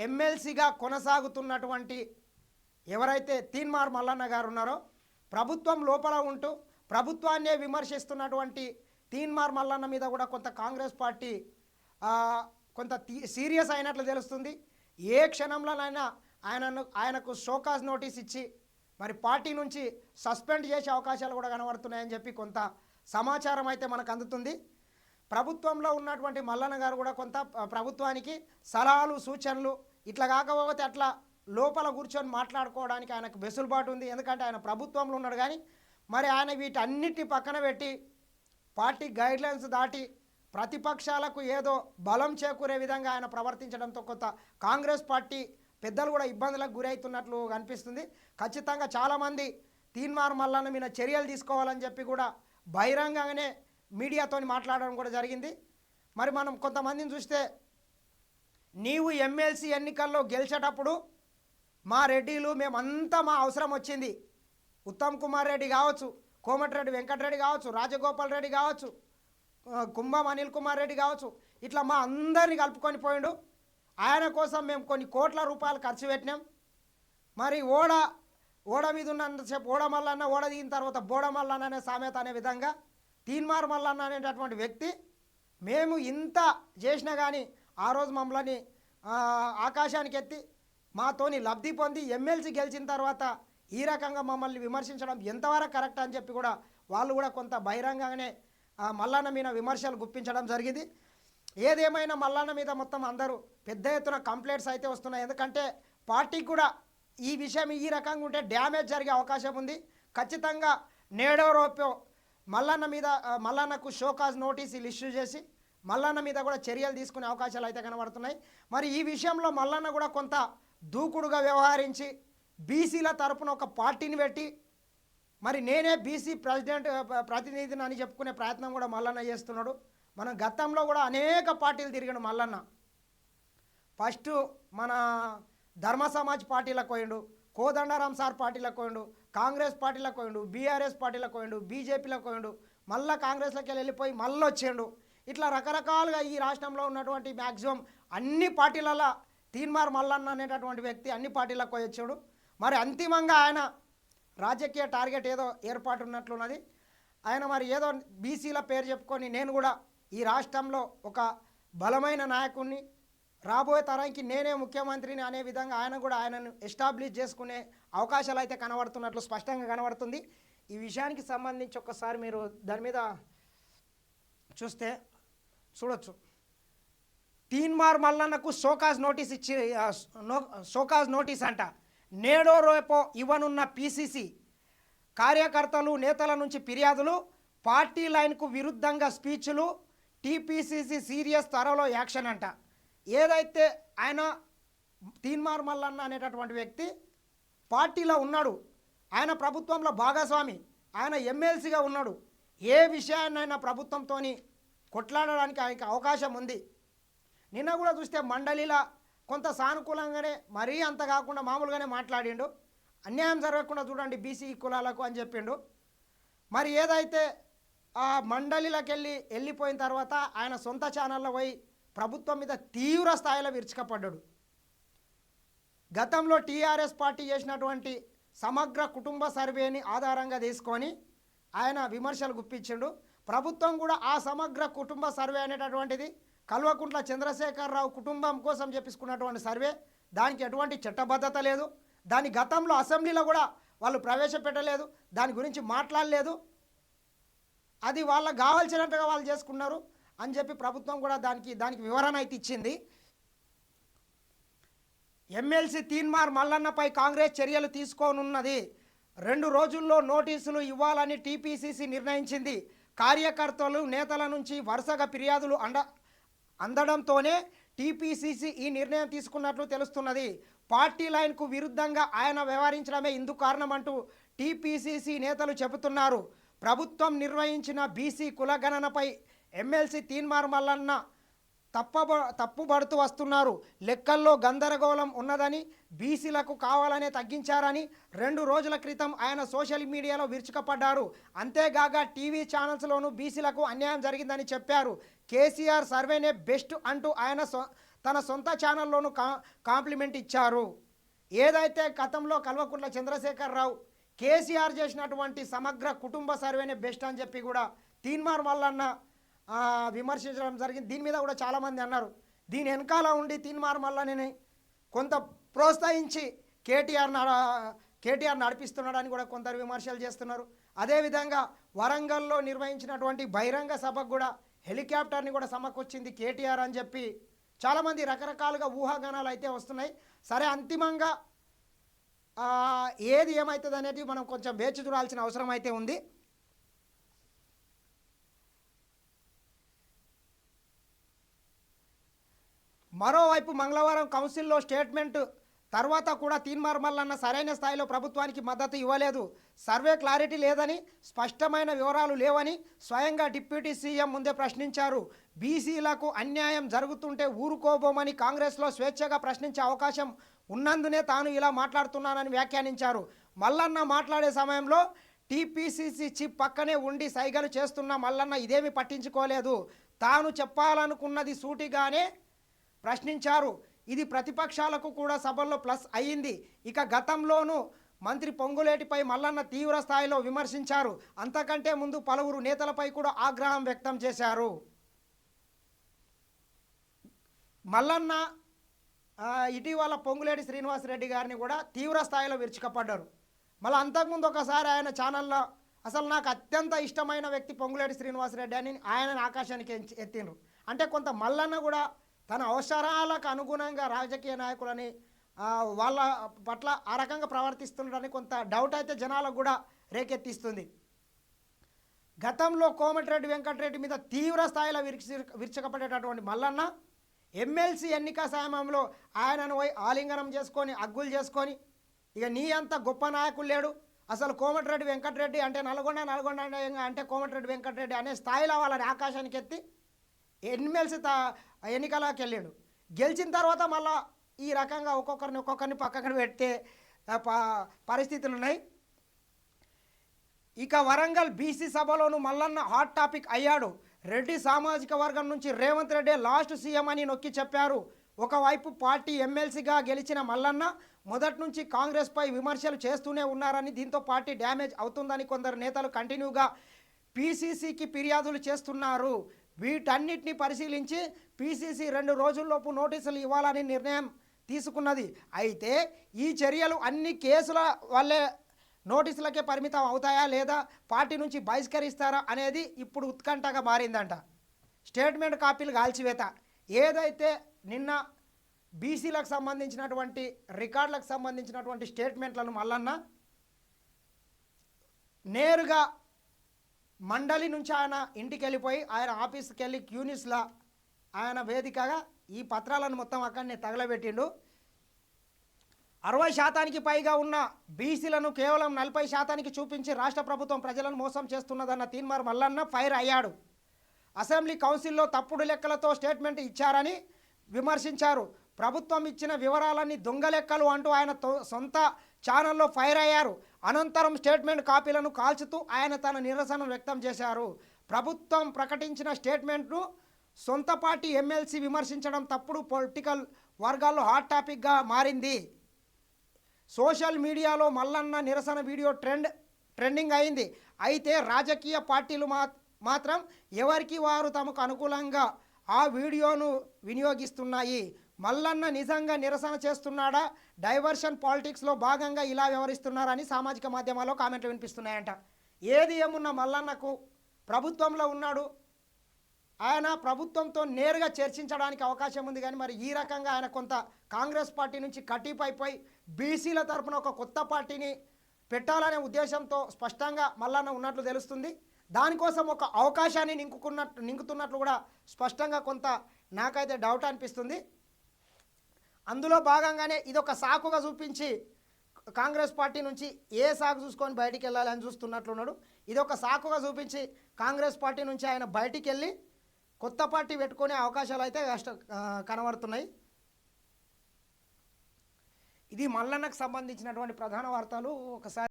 ఎమ్మెల్సీగా కొనసాగుతున్నటువంటి ఎవరైతే తీన్మార్ మల్లన్న గారు ఉన్నారో, ప్రభుత్వం లోపల ఉంటూ ప్రభుత్వాన్నే విమర్శిస్తున్నటువంటి తీన్మార్ మల్లన్న మీద కూడా కొంత కాంగ్రెస్ పార్టీ కొంత సీరియస్ అయినట్లు తెలుస్తుంది. ఏ క్షణంలోనైనా ఆయనకు షోకాజ్ నోటీస్ ఇచ్చి మరి పార్టీ నుంచి సస్పెండ్ చేసే అవకాశాలు కూడా కనబడుతున్నాయని చెప్పి కొంత సమాచారం అయితే మనకు అందుతుంది. ప్రభుత్వంలో ఉన్నటువంటి మల్లన్న గారు కూడా కొంత ప్రభుత్వానికి సలహాలు సూచనలు ఇట్లా కాకపోతే అట్లా లోపల కూర్చొని మాట్లాడుకోవడానికి ఆయనకు వెసులుబాటు ఉంది. ఎందుకంటే ఆయన ప్రభుత్వంలో ఉన్నాడు. కానీ మరి ఆయన వీటన్నిటిని పక్కన పెట్టి పార్టీ గైడ్లైన్స్ దాటి ప్రతిపక్షాలకు ఏదో బలం చేకూరే విధంగా ఆయన ప్రవర్తించడంతో కొంత కాంగ్రెస్ పార్టీ పెద్దలు కూడా ఇబ్బందులకు గురవుతున్నట్లు కనిపిస్తుంది. ఖచ్చితంగా చాలామంది తీన్మార్ మల్లన్న మీద చర్యలు తీసుకోవాలని చెప్పి కూడా బహిరంగంగానే మీడియాతో మాట్లాడడం కూడా జరిగింది. మరి మనం కొంతమందిని చూస్తే, నీవు ఎమ్మెల్సీ ఎన్నికల్లో గెలిచేటప్పుడు మా రెడ్డిలు మేమంతా మా అవసరం వచ్చింది, ఉత్తమ్ కుమార్ రెడ్డి కావచ్చు, కోమటిరెడ్డి వెంకటరెడ్డి కావచ్చు, రాజగోపాల్ రెడ్డి కావచ్చు, కుంభం అనిల్ కుమార్ రెడ్డి కావచ్చు, ఇట్లా మా అందరినీ కలుపుకొని పోయిండు. ఆయన కోసం మేము కొన్ని కోట్ల రూపాయలు ఖర్చు పెట్టినాం. మరి ఓడ మీద ఉన్నంతసేపు ఓడ మల్లన్న, ఓడ దిగిన తర్వాత బోడ మల్లన్న అనే సామెత అనే విధంగా తీన్మార్ మల్లన్న అనేటటువంటి వ్యక్తి మేము ఇంత చేసినా కానీ ఆ రోజు మమ్మల్ని ఆకాశానికి ఎత్తి మాతోని లబ్ధి పొంది ఎమ్మెల్సీ గెలిచిన తర్వాత ఈ రకంగా మమ్మల్ని విమర్శించడం ఎంతవరకు కరెక్ట్ అని చెప్పి కూడా వాళ్ళు కూడా కొంత బహిరంగంగానే మల్లన్న మీద విమర్శలు గుప్పించడం జరిగింది. ఏదేమైనా మల్లన్న మీద మొత్తం అందరూ పెద్ద ఎత్తున కంప్లైంట్స్ అయితే వస్తున్నాయి. ఎందుకంటే పార్టీకి కూడా ఈ విషయం ఈ రకంగా ఉంటే డ్యామేజ్ జరిగే అవకాశం ఉంది. ఖచ్చితంగా నేడో రేపో మల్లన్నకు షోకాజ్ నోటీసులు ఇష్యూ చేసి మల్లన్న మీద కూడా చర్యలు తీసుకునే అవకాశాలు అయితే కనబడుతున్నాయి. మరి ఈ విషయంలో మల్లన్న కూడా కొంత దూకుడుగా వ్యవహరించి బీసీల తరపున ఒక పార్టీని పెట్టి మరి నేనే బీసీ ప్రతినిధిని అని చెప్పుకునే ప్రయత్నం కూడా మల్లన్న చేస్తున్నాడు. మనం గతంలో కూడా అనేక పార్టీలు తిరిగాడు మల్లన్న. ఫస్ట్ మన ధర్మ సమాజ్ పార్టీలకు పోయిండు, కోదండరాం సార్ పార్టీలకు పోయిండు, కాంగ్రెస్ పార్టీలకు పోయిండు, బీఆర్ఎస్ పార్టీలకు పోయిండు, బీజేపీలకు పోయిండు, మళ్ళీ కాంగ్రెస్లోకి వెళ్ళిపోయి మళ్ళీ వచ్చిండు. ఇట్లా రకరకాలుగా ఈ రాష్ట్రంలో ఉన్నటువంటి మ్యాక్సిమం అన్ని పార్టీలలో తీన్మార్ మల్లన్న అనేటటువంటి వ్యక్తి అన్ని పార్టీలకు పోయి వచ్చాడు. మరి అంతిమంగా ఆయన రాజకీయ టార్గెట్ ఏదో ఏర్పాటు ఉన్నట్లున్నది. ఆయన మరి ఏదో బీసీల పేరు చెప్పుకొని నేను కూడా ఈ రాష్ట్రంలో ఒక బలమైన నాయకుడిని, రాబోయే తరానికి నేనే ముఖ్యమంత్రిని అనే విధంగా ఆయన కూడా ఆయనను ఎస్టాబ్లిష్ చేసుకునే అవకాశాలు అయితే కనబడుతున్నట్లు స్పష్టంగా కనబడుతుంది. ఈ విషయానికి సంబంధించి ఒక్కసారి మీరు దాని మీద చూడొచ్చు. తీన్మార్ మల్లన్నకు షోకాజ్ నోటీస్ అంట. నేడో రేపో ఇవ్వనున్న పీసీసీ కార్యకర్తలు నేతల నుంచి ఫిర్యాదులు, పార్టీ లైన్కు విరుద్ధంగా స్పీచ్లు, టీపీసీసీ సీరియస్ త్వరలో యాక్షన్ అంట. ఏదైతే ఆయన తీన్మార్ మల్లన్న అనేటటువంటి వ్యక్తి పార్టీలో ఉన్నాడు, ఆయన ప్రభుత్వంలో భాగస్వామి, ఆయన ఎమ్మెల్సీగా ఉన్నాడు. ఏ విషయాన్నైనా ప్రభుత్వంతో కొట్లాడడానికి ఆయనకి అవకాశం ఉంది. నిన్న కూడా చూస్తే మండలిలో కొంత సానుకూలంగానే, మరీ అంత కాకుండా మామూలుగానే మాట్లాడిండు. అన్యాయం జరగకుండా చూడండి బీసీ కులాలకు అని చెప్పిండు. మరి ఏదైతే ఆ మండలిలోకి వెళ్ళిపోయిన తర్వాత ఆయన సొంత ఛానల్లో పోయి ప్రభుత్వం మీద తీవ్ర స్థాయిలో విరుచుకపడ్డాడు. గతంలో టీఆర్ఎస్ పార్టీ చేసినటువంటి సమగ్ర కుటుంబ సర్వేని ఆధారంగా తీసుకొని ఆయన విమర్శలు గుప్పించిండు. ప్రభుత్వం కూడా ఆ సమగ్ర కుటుంబ సర్వే అనేటటువంటిది కల్వకుంట్ల చంద్రశేఖరరావు కుటుంబం కోసం చెప్పుకున్నటువంటి సర్వే, దానికి ఎటువంటి చట్టబద్ధత లేదు. దాని గతంలో అసెంబ్లీలో కూడా వాళ్ళు ప్రవేశపెట్టలేదు, దాని గురించి మాట్లాడలేదు. అది వాళ్ళకు కావాల్సినట్టుగా వాళ్ళు చేసుకున్నారు అని చెప్పి ప్రభుత్వం కూడా దానికి వివరణ అయితే ఇచ్చింది. ఎమ్మెల్సీ తీన్మార్ మల్లన్నపై కాంగ్రెస్ చర్యలు తీసుకోనున్నది. 2 రోజుల్లో నోటీసులు ఇవ్వాలని టీపీసీసీ నిర్ణయించింది. కార్యకర్తలు నేతల నుంచి వరుసగా ఫిర్యాదులు అందడంతోనే టీపీసీసీ ఈ నిర్ణయం తీసుకున్నట్లు తెలుస్తున్నది. పార్టీ లైన్కు విరుద్ధంగా ఆయన వ్యవహరించడమే ఇందుకు కారణమంటూ టీపీసీసీ నేతలు చెబుతున్నారు. ప్రభుత్వం నిర్వహించిన బీసీ కులగణనపై ఎమ్మెల్సీ తీన్మార్ మల్లన్న తప్పుబడుతూ వస్తున్నారు. లెక్కల్లో గందరగోళం ఉన్నదని, బీసీలకు కావాలనే తగ్గించారని 2 రోజుల క్రితం ఆయన సోషల్ మీడియాలో విరుచుకపడ్డారు. అంతేగాక టీవీ ఛానల్స్లోనూ బీసీలకు అన్యాయం జరిగిందని చెప్పారు. కేసీఆర్ సర్వేనే బెస్ట్ అంటూ ఆయన తన సొంత ఛానల్లోనూ కాంప్లిమెంట్ ఇచ్చారు. ఏదైతే గతంలో కల్వకుంట్ల చంద్రశేఖరరావు కేసీఆర్ చేసినటువంటి సమగ్ర కుటుంబ సర్వేనే బెస్ట్ అని చెప్పి కూడా తీన్మార్ మల్లన్న విమర్శించడం జరిగింది. దీని మీద కూడా చాలామంది అన్నారు, దీని వెనకాల ఉండి తీన్మార్ మల్లన్నని కొంత ప్రోత్సహించి కేటీఆర్ నడిపిస్తున్నాడని కూడా కొందరు విమర్శలు చేస్తున్నారు. అదేవిధంగా వరంగల్లో నిర్వహించినటువంటి బహిరంగ సభకు కూడా హెలికాప్టర్ని కూడా సమకూర్చింది కేటీఆర్ అని చెప్పి చాలామంది రకరకాలుగా ఊహాగానాలు అయితే వస్తున్నాయి. సరే, అంతిమంగా ఏది ఏమవుతుంది అనేది మనం కొంచెం వేచి చూడాల్సిన అవసరం అయితే ఉంది. మరోవైపు మంగళవారం కౌన్సిల్లో స్టేట్మెంట్ తర్వాత కూడా తీన్మార్ మల్లన్న సరైన స్థాయిలో ప్రభుత్వానికి మద్దతు ఇవ్వలేదు, సర్వే క్లారిటీ లేదని, స్పష్టమైన వివరాలు లేవని స్వయంగా డిప్యూటీ సీఎం ముందే ప్రశ్నించారు. బీసీలకు అన్యాయం జరుగుతుంటే ఊరుకోబోమని కాంగ్రెస్లో స్వేచ్ఛగా ప్రశ్నించే అవకాశం ఉన్నందునే తాను ఇలా మాట్లాడుతున్నానని వ్యాఖ్యానించారు. మల్లన్న మాట్లాడే సమయంలో టీపీసీసీ చీఫ్ పక్కనే ఉండి సైగలు చేస్తున్న మల్లన్న ఇదేమీ పట్టించుకోలేదు. తాను చెప్పాలనుకున్నది సూటిగానే ప్రశ్నించారు. ఇది ప్రతిపక్షాలకు కూడా సభల్లో ప్లస్ అయ్యింది. ఇక గతంలోనూ మంత్రి పొంగులేటిపై మల్లన్న తీవ్ర స్థాయిలో విమర్శించారు. అంతకంటే ముందు పలువురు నేతలపై కూడా ఆగ్రహం వ్యక్తం చేశారు. మల్లన్న ఇటీవల పొంగులేటి శ్రీనివాసరెడ్డి గారిని కూడా తీవ్ర స్థాయిలో విరుచుకపడ్డారు. మళ్ళీ అంతకుముందు ఒకసారి ఆయన ఛానల్లో అసలు నాకు అత్యంత ఇష్టమైన వ్యక్తి పొంగులేటి శ్రీనివాసరెడ్డి అని ఆయనను ఆకాశానికి ఎత్తిండ్రు. అంటే కొంత మల్లన్న కూడా తన అవసరాలకు అనుగుణంగా రాజకీయ నాయకులని వాళ్ళ పట్ల ఆ రకంగా ప్రవర్తిస్తున్నాడని కొంత డౌట్ అయితే జనాలకు కూడా రేకెత్తిస్తుంది. గతంలో కోమటిరెడ్డి వెంకటరెడ్డి మీద తీవ్ర స్థాయిలో విరుచుకపడేటటువంటి మల్లన్న ఎమ్మెల్సీ ఎన్నిక సమయంలో ఆయనను పోయి ఆలింగనం చేసుకొని అగ్గులు చేసుకొని ఇక నీ అంత గొప్ప నాయకులు లేడు, అసలు కోమటిరెడ్డి వెంకటరెడ్డి అంటే నల్గొండ అంటే కోమటిరెడ్డి వెంకటరెడ్డి అనే స్థాయిలో వాళ్ళని ఆకాశానికి ఎత్తి ఎమ్మెల్సీ ఎన్నికలకు వెళ్ళాడు. గెలిచిన తర్వాత మళ్ళీ ఈ రకంగా ఒక్కొక్కరిని పక్కన పెడితే పరిస్థితులు ఉన్నాయి. ఇక వరంగల్ బీసీ సభలోనూ మల్లన్న హాట్ టాపిక్ అయ్యాడు. రెడ్డి సామాజిక వర్గం నుంచి రేవంత్ రెడ్డి లాస్ట్ సీఎం అని నొక్కి చెప్పారు. ఒకవైపు పార్టీ ఎమ్మెల్సీగా గెలిచిన మల్లన్న మొదటి నుంచి కాంగ్రెస్పై విమర్శలు చేస్తూనే ఉన్నారని, దీంతో పార్టీ డ్యామేజ్ అవుతుందని కొందరు నేతలు కంటిన్యూగా పీసీసీకి ఫిర్యాదులు చేస్తున్నారు. వీటన్నిటిని పరిశీలించి పీసీసీ 2 రోజుల్లోపు నోటీసులు ఇవ్వాలని నిర్ణయం తీసుకున్నది. అయితే ఈ చర్యలు అన్ని కేసుల వల్లే నోటీసులకే పరిమితం అవుతాయా లేదా పార్టీ నుంచి బహిష్కరిస్తారా అనేది ఇప్పుడు ఉత్కంఠగా మారిందంట. స్టేట్మెంట్ కాపీలు కాల్చివేత. ఏదైతే నిన్న బీసీలకు సంబంధించినటువంటి రికార్డులకు సంబంధించినటువంటి స్టేట్మెంట్లను మల్లన్న నేరుగా మండలి నుంచి ఆయన ఇంటికి వెళ్ళిపోయి ఆయన ఆఫీస్కి వెళ్ళి క్యూనిస్లా ఆయన వేదికగా ఈ పత్రాలను మొత్తం అక్కడనే తగలబెట్టిండు. 60% పైగా ఉన్న బీసీలను కేవలం 40% చూపించి రాష్ట్ర ప్రభుత్వం ప్రజలను మోసం చేస్తున్నదన్న తీన్మార్ మల్లన్న ఫైర్ అయ్యాడు. అసెంబ్లీ కౌన్సిల్లో తప్పుడు లెక్కలతో స్టేట్మెంట్ ఇచ్చారని విమర్శించారు. ప్రభుత్వం ఇచ్చిన వివరాలన్నీ దొంగ లెక్కలు అంటూ ఆయన సొంత ఛానల్లో ఫైర్ అయ్యారు. అనంతరం స్టేట్మెంట్ కాపీలను కాల్చుతూ ఆయన తన నిరసన వ్యక్తం చేశారు. ప్రభుత్వం ప్రకటించిన స్టేట్మెంట్ను సొంత పార్టీ ఎమ్మెల్సీ విమర్శించడం తప్పుడు పొలిటికల్ వర్గాల్లో హాట్ టాపిక్గా మారింది. సోషల్ మీడియాలో మల్లన్న నిరసన వీడియో ట్రెండింగ్ అయింది. అయితే రాజకీయ పార్టీలు మాత్రం ఎవరికి వారు తమకు అనుకూలంగా ఆ వీడియోను వినియోగిస్తున్నాయి. మల్లన్న నిజంగా నిరసన చేస్తున్నాడా, డైవర్షన్ పాలిటిక్స్లో భాగంగా ఇలా వ్యవహరిస్తున్నారని సామాజిక మాధ్యమాల్లో కామెంట్లు వినిపిస్తున్నాయంట. ఏది ఏమున్నా మల్లన్నకు ప్రభుత్వంలో ఉన్నాడు, ఆయన ప్రభుత్వంతో నేరుగా చర్చించడానికి అవకాశం ఉంది. కానీ మరి ఈ రకంగా ఆయన కొంత కాంగ్రెస్ పార్టీ నుంచి కట్టిపైపోయి బీసీల తరఫున ఒక కొత్త పార్టీని పెట్టాలనే ఉద్దేశంతో స్పష్టంగా మల్లన్న ఉన్నట్లు తెలుస్తుంది. దానికోసం ఒక అవకాశాన్ని నింకుతున్నట్లు కూడా స్పష్టంగా కొంత నాకైతే డౌట్ అనిపిస్తుంది. అందులో భాగంగానే ఇదొక సాకుగా చూపించి కాంగ్రెస్ పార్టీ నుంచి ఏ సాకు చూసుకొని బయటికి వెళ్ళాలని చూస్తున్నట్లున్నాడు. ఇదొక సాకుగా చూపించి కాంగ్రెస్ పార్టీ నుంచి ఆయన బయటికి వెళ్ళి కొత్త పార్టీ పెట్టుకునే అవకాశాలు అయితే కనబడుతున్నాయి. ఇది మల్లన్నకు సంబంధించినటువంటి ప్రధాన వార్తలు. ఒకసారి